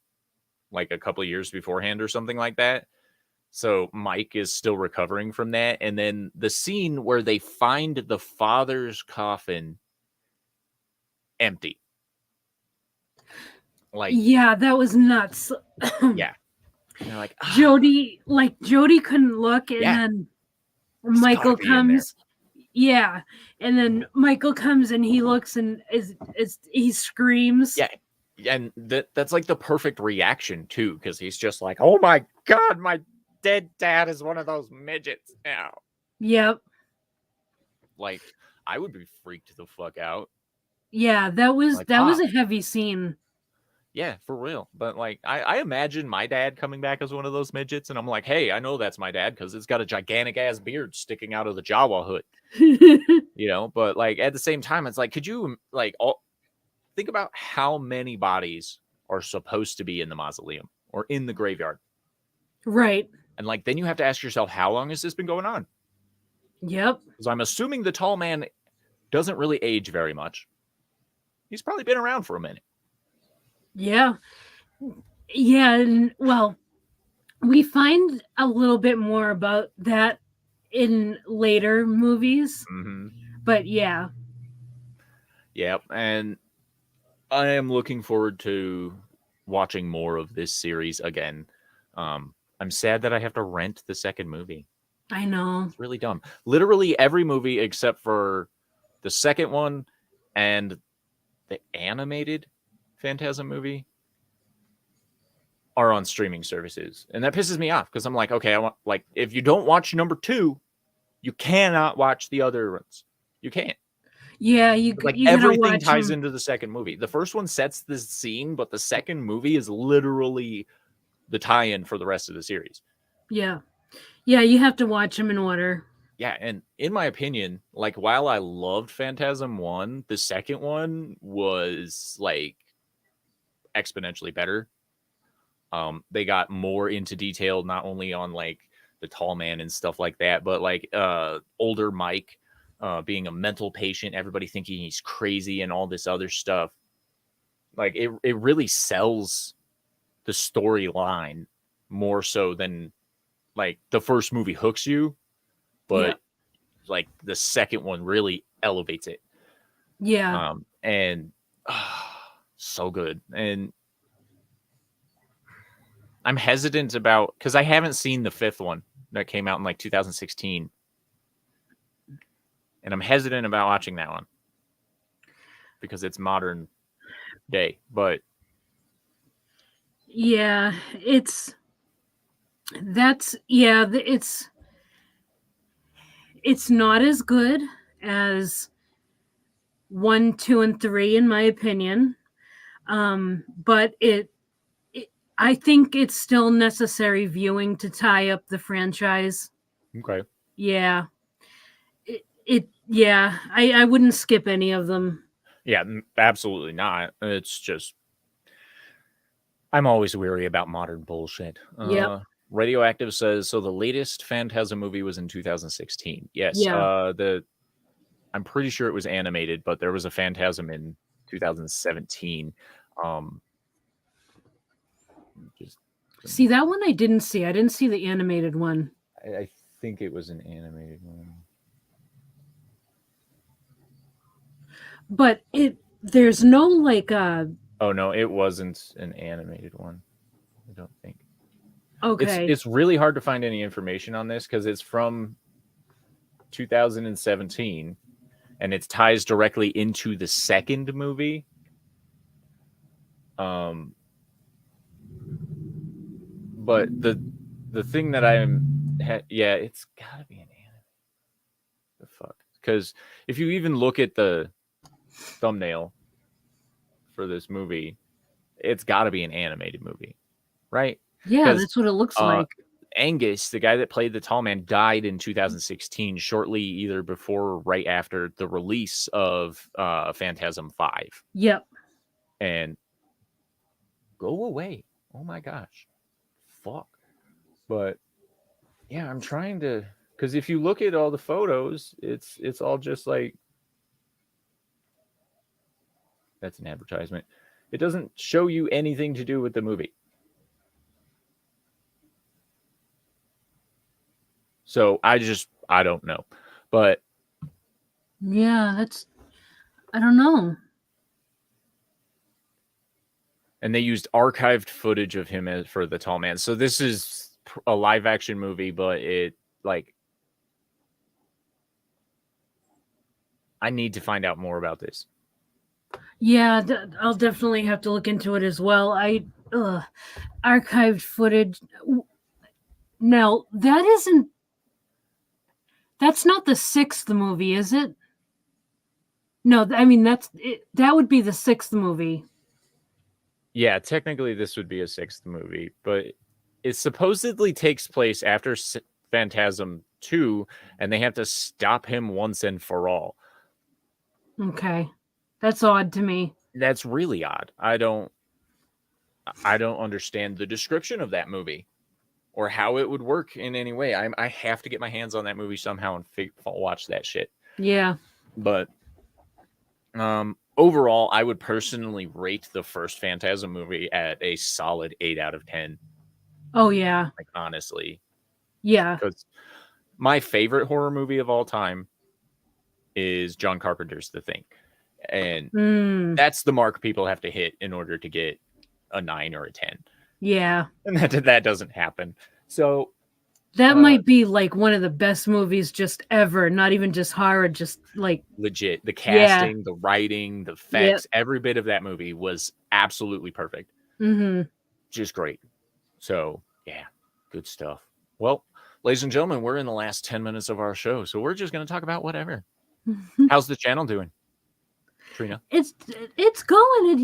like a couple of years beforehand or something like that. So Mike is still recovering from that. And then the scene where they find the father's coffin empty. Like, Yeah, that was nuts. yeah. And they're like, Jody couldn't look, and yeah, then he's got to Michael be in there. comes. Yeah, and then Michael comes and he looks and is he screams. Yeah. And that's like the perfect reaction, too, because he's just like, oh my God, my dead dad is one of those midgets now. Yep. Like, I would be freaked the fuck out. Yeah, that was Like, a heavy scene. yeah, for real. But like, I imagine my dad coming back as one of those midgets, and I'm like, hey, I know that's my dad because it's got a gigantic ass beard sticking out of the Jawa hood, But like at the same time, it's like, could you like think about how many bodies are supposed to be in the mausoleum or in the graveyard, Right. and like then you have to ask yourself, how long has this been going on? Yep. Because I'm assuming the tall man doesn't really age very much. He's probably been around for a minute. Yeah. Yeah, and well, we find a little bit more about that in later movies. Mm-hmm. But yeah. Yep, and I am looking forward to watching more of this series again. I'm sad that I have to rent the second movie. I know. It's really dumb. Literally every movie except for the second one and the animated Phantasm movie are on streaming services. And that pisses me off because I'm like, okay, I want like if you don't watch number 2, you cannot watch the other ones. You can't. Yeah, Like you gotta everything watch ties them. into the second movie. The first one sets the scene, but the second movie is literally the tie-in for the rest of the series. Yeah. Yeah, you have to watch them in order. Yeah, and in my opinion, like while I loved Phantasm 1, the second one was like exponentially better. They got more into detail not only on like the tall man and stuff like that, but like older Mike being a mental patient, everybody thinking he's crazy and all this other stuff. Like it really sells the storyline more so than like the first movie hooks you, Yeah. but like the second one really elevates it. Yeah. And so good. And I'm hesitant about because I haven't seen the fifth one that came out in like 2016, and I'm hesitant about watching that one because it's modern day. But Yeah, it's not as good as 1, 2, and 3 in my opinion. But it I think it's still necessary viewing to tie up the franchise. okay, Yeah. Yeah, I wouldn't skip any of them. yeah, absolutely not. It's just I'm always weary about modern bullshit. Yep. Radioactive says so. The latest Phantasm movie was in 2016. Yes. Yeah. I'm pretty sure it was animated, but there was a Phantasm in 2017. Um, just See, that one I didn't see. I didn't see the animated one. I think it was an animated one. But there's no like Oh no, it wasn't an animated one. I don't think. okay. It's really hard to find any information on this because it's from 2017 and it ties directly into the second movie. But the thing that yeah, it's gotta be an anime. The fuck? Because if you even look at the thumbnail for this movie, it's got to be an animated movie, right? Yeah, Because that's what it looks like. Angus, the guy that played the tall man, died in 2016, shortly either before or right after the release of Phantasm 5. Yep. And go away. Oh my gosh. Fuck. But yeah, I'm trying to because if you look at all the photos, it's all just like That's an advertisement. It doesn't show you anything to do with the movie. So I don't know. But Yeah, I don't know. and they used archived footage of him for the tall man. So this is a live action movie, but it like I need to find out more about this. Yeah, I'll definitely have to look into it as well. Archived footage. Now, that's not the sixth movie, is it? No, I mean that would be the sixth movie. Yeah, technically this would be a sixth movie, but it supposedly takes place after Phantasm 2, and they have to stop him once and for all. Okay. That's odd to me. That's really odd. I don't understand the description of that movie or how it would work in any way. I have to get my hands on that movie somehow and watch that shit. Yeah. But overall, I would personally rate the first Phantasm movie at a solid 8 out of 10. Oh yeah. Like honestly, Yeah. because my favorite horror movie of all time is John Carpenter's The Thing, and that's the mark people have to hit in order to get a 9 or a 10. Yeah. And that doesn't happen. So that might be like one of the best movies just ever. Not even just horror, just like legit. The casting, the writing, the effects, every bit of that movie was absolutely perfect. Just great. So yeah, good stuff. Well, ladies and gentlemen, we're in the last 10 minutes of our show, so we're just going to talk about whatever. How's the channel doing, Trina? It's going.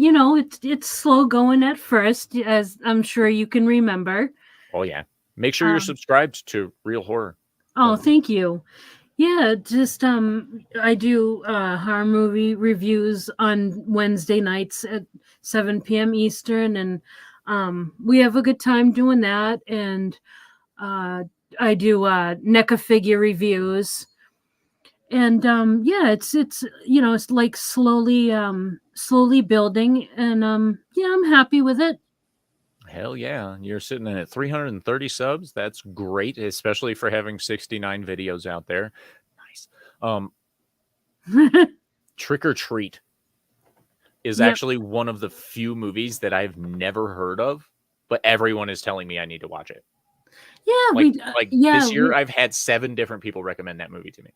It's slow going at first, as I'm sure you can remember. Oh yeah, make sure you're subscribed to Real Horror. Oh, thank you. Yeah, just I do horror movie reviews on Wednesday nights at 7 p.m. Eastern, and we have a good time doing that. And I do NECA figure reviews, and yeah, it's it's like slowly building, and yeah, I'm happy with it. Hell yeah, you're sitting at 330 subs. That's great, especially for having 69 videos out there. Nice. Trick or Treat is actually one of the few movies that I've never heard of, but everyone is telling me I need to watch it. Yeah, this year I've had 7 different people recommend that movie to me.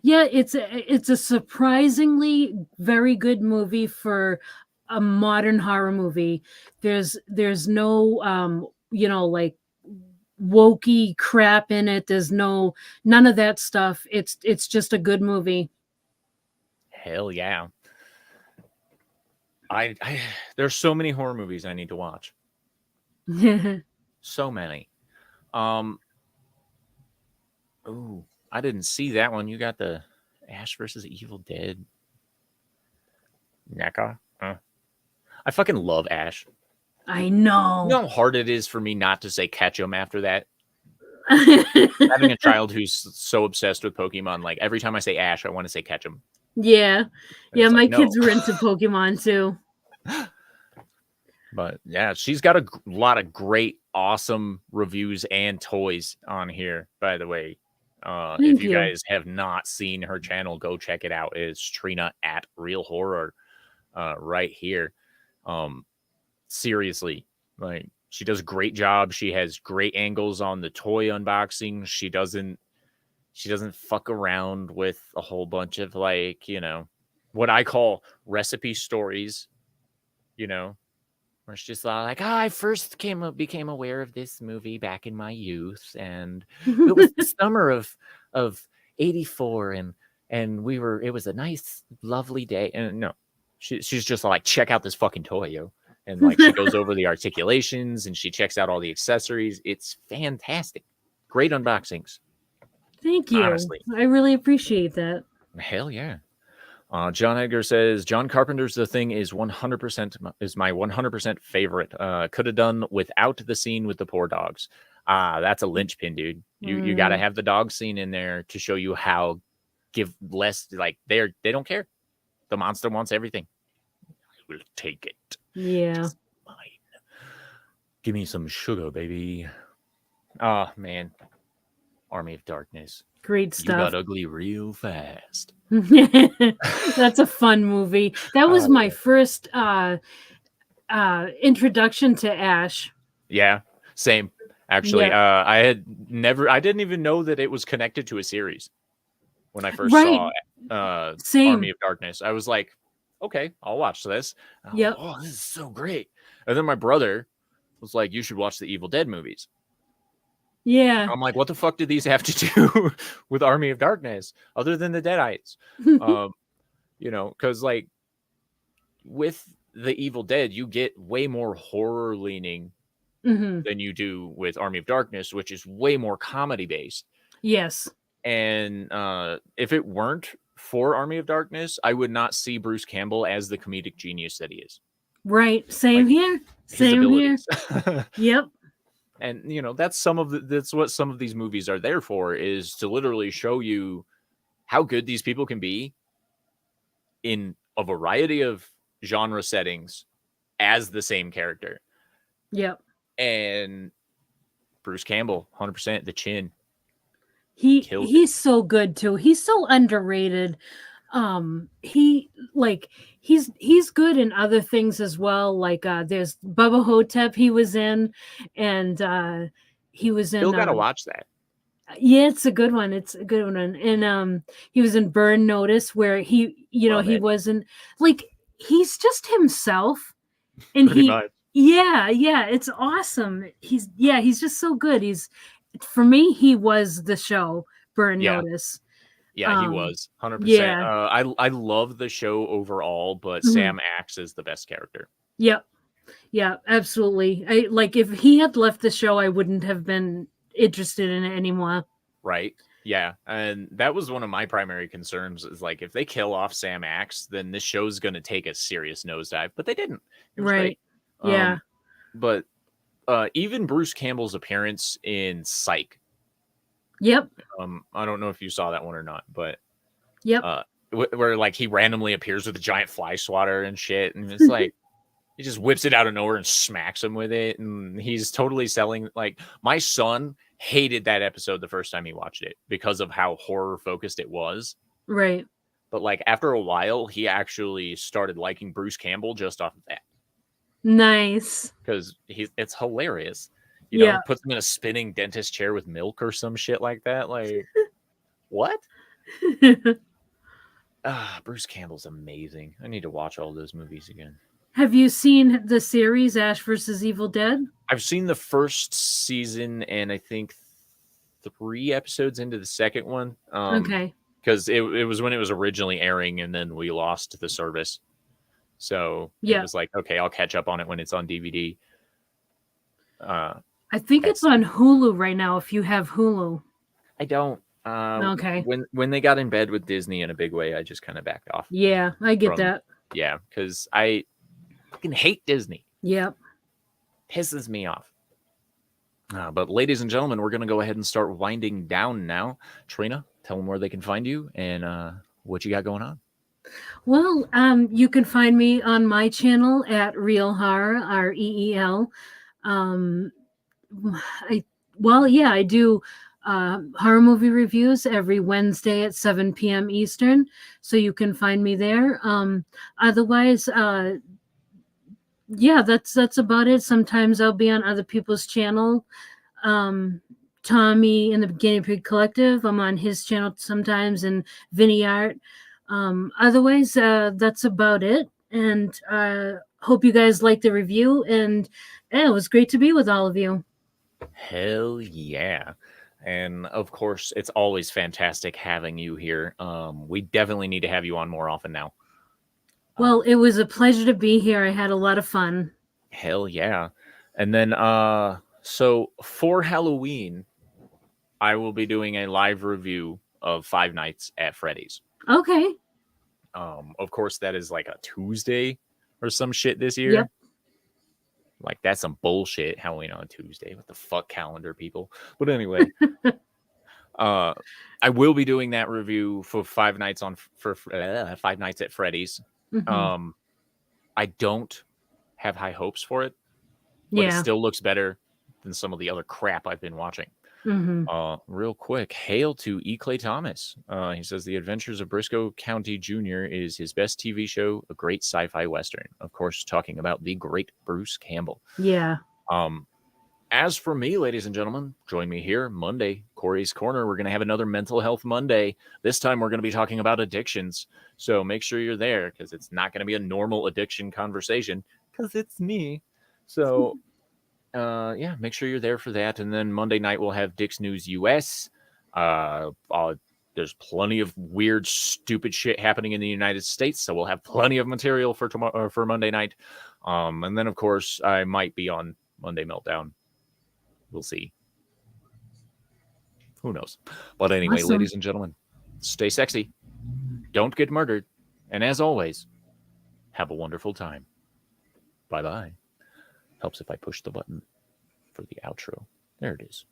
Yeah, it's a surprisingly very good movie for a modern horror movie. There's no like wokey crap in it. There's none of that stuff. It's just a good movie. Hell yeah. I there's so many horror movies I need to watch. So many. Ooh, I didn't see that one. You got the Ash versus Evil Dead. NECA. I fucking love Ash. I know. You know how hard it is for me not to say Ketchum after that? Having a child who's so obsessed with Pokemon, like every time I say Ash, I want to say Ketchum. Yeah. Yeah, my kids were into Pokemon too. But yeah, she's got a lot of great, awesome reviews and toys on here, by the way. If you guys have not seen her channel, go check it out. It's Trina at Real Horror right here. Seriously, like she does a great job. She has great angles on the toy unboxing. She doesn't fuck around with a whole bunch of like, what I call recipe stories, where it's just like, I first became aware of this movie back in my youth, and it was the summer of '84, and it was a nice, lovely day. And no, she's just like, check out this fucking toy, yo. And like she goes over the articulations and she checks out all the accessories. It's fantastic. Great unboxings. Thank you. Honestly. I really appreciate that. Hell yeah. John Edgar says John Carpenter's The Thing is 100% is my 100% favorite. Could have done without the scene with the poor dogs. That's a linchpin, dude. You got to have the dog scene in there to show you how give less, like they don't care. The monster wants everything. will take it. It Yeah. is mine. Give me some sugar, baby. Oh, man. Army of Darkness. Great You got stuff. ugly real fast. That's a fun movie. That was Oh, my yeah. first introduction to Ash. Yeah, same. Actually, Yep. I didn't even know that it was connected to a series when I first Right. saw Army Same. of Darkness. I was like, okay, I'll watch this. And I was like, Yep. oh, this is so great. And then my brother was like, you should watch the Evil Dead movies. Yeah. I'm like, what the fuck did these have to do with Army of Darkness other than the Deadites? Um, because like with the Evil Dead, you get way more horror leaning hmm than you do with Army of Darkness, which is way more comedy based. Yes. And if it weren't for Army of Darkness, I would not see Bruce Campbell as the comedic genius that he is. Right. Same Like here. his Same here. abilities. Yep. And that's what some of these movies are there for, is to literally show you how good these people can be in a variety of genre settings as the same character. Yep. And Bruce Campbell, 100% the chin, killed it. He's so good too. He's so underrated. He like he's good in other things as well. Like there's Bubba Hotep he was in, and he was Still in got to watch that. yeah, it's a good one. It's a good one. And he was in Burn Notice where Love he it. wasn't like he's just himself and Pretty much. yeah, it's awesome. He's just so good. He's for me he was the show Burn Yeah. Notice. Yeah, he was 100%. Yeah. I love the show overall, but Mhm. Sam Axe is the best character. Yep. Yeah, absolutely. I like if he had left the show I wouldn't have been interested in it anymore. Right? Yeah, and that was one of my primary concerns, is like if they kill off Sam Axe, then this show's going to take a serious nosedive, but they didn't. It was Right. great. Yeah. But even Bruce Campbell's appearance in Psych, Yep. I don't know if you saw that one or not, but Yep. where like he randomly appears with a giant fly swatter and shit, and it's like he just whips it out of nowhere and smacks him with it, and he's totally selling. Like my son hated that episode the first time he watched it because of how horror focused it was. Right. But like after a while, he actually started liking Bruce Campbell just off of that, Nice. because it's hilarious. Yeah. Puts him in a spinning dentist chair with milk or some shit like that. Like what? Bruce Campbell's amazing. I need to watch all those movies again. Have you seen the series Ash versus Evil Dead? I've seen the first season, and I think 3 episodes into the second one. Okay. Because it was when it was originally airing, and then we lost the service. So it Yeah. was like, okay, I'll catch up on it when it's on DVD. I think it's That's on Hulu right now if you have Hulu. I don't. Okay. When they got in bed with Disney in a big way, I just kind of backed off. Yeah, I get that. Yeah, because I fucking hate Disney. Yep. Pisses me off. But ladies and gentlemen, we're going to go ahead and start winding down now. Trina, tell them where they can find you and what you got going on. Well, you can find me on my channel at Real Horror, REEL. I do horror movie reviews every Wednesday at 7 p.m. Eastern, so you can find me there. Otherwise, that's about it. Sometimes I'll be on other people's channel. Tommy in the Guinea Pig Collective, I'm on his channel sometimes, and Vinny Art. Otherwise, that's about it. And hope you guys liked the review. And it was great to be with all of you. Hell yeah. And of course, it's always fantastic having you here. We definitely need to have you on more often now. Well, it was a pleasure to be here. I had a lot of fun. Hell yeah. And then so for Halloween, I will be doing a live review of Five Nights at Freddy's. Okay. Of course, that is like a Tuesday or some shit this year. Yep. Like that's some bullshit. Halloween on a Tuesday. What the fuck, calendar people? But anyway, I will be doing that review for Five Nights at Freddy's. Mhm. I don't have high hopes for it, but it Yeah. still looks better than some of the other crap I've been watching. Mhm. Real quick, hail to E. Clay Thomas. He says The Adventures of Briscoe County Jr. is his best TV show, a great sci-fi western. Of course, talking about the great Bruce Campbell. Yeah. As for me, ladies and gentlemen, join me here Monday, Cory's Corner. We're going to have another Mental Health Monday. This time we're going to be talking about addictions. So make sure you're there because it's not going to be a normal addiction conversation because it's me. So yeah, make sure you're there for that. And then Monday night we'll have Dick's News US. There's plenty of weird, stupid shit happening in the United States, so we'll have plenty of material for tomorrow for Monday night. And then of course I might be on Monday Meltdown. We'll see. Who knows? But anyway, Awesome. ladies and gentlemen, stay sexy. Don't get murdered. And as always, have a wonderful time. Bye bye. Helps if I push the button for the outro. There it is.